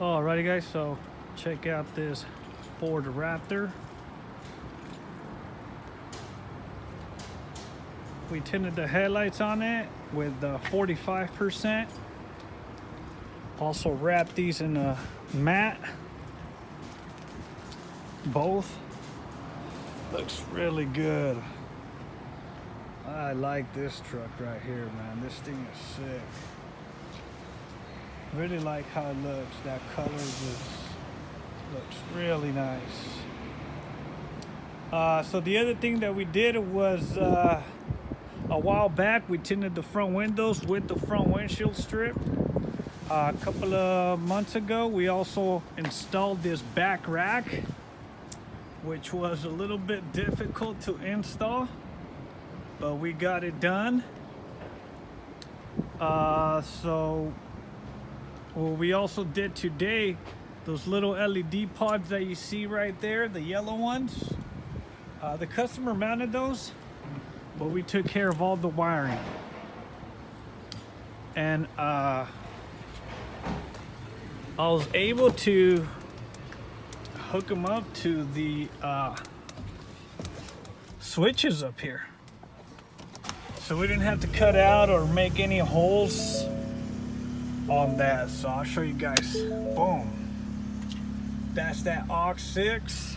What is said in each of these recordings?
Alrighty guys, so check out this Ford Raptor. We tinted the headlights on it with 45%. Also wrapped these in a matte. Both. Looks really good. I like this truck right here, man. This thing is sick. Really like how it looks. That color just looks really nice. So the other thing that we did was a while back we tinted the front windows with the front windshield strip. A couple of months ago we also installed this back rack, which was a little bit difficult to install, but we got it done. So what we also did today, those little LED pods that you see right there, the yellow ones, the customer mounted those, but we took care of all the wiring. And I was able to hook them up to the switches up here. So we didn't have to cut out or make any holes on that. So I'll show you guys. Boom. That's that aux 6.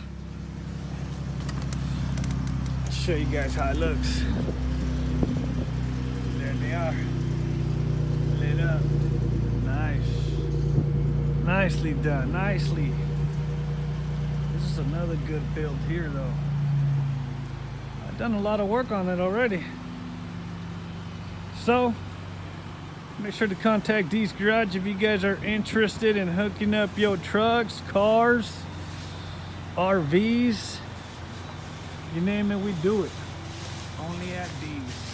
I'll show you guys how it looks. There they are. Lit up. Nice. Nicely done. Nicely. This is another good build here though. I've done a lot of work on it already. So make sure to contact D's Garage if you guys are interested in hooking up your trucks, cars, RVs. You name it, we do it. Only at D's.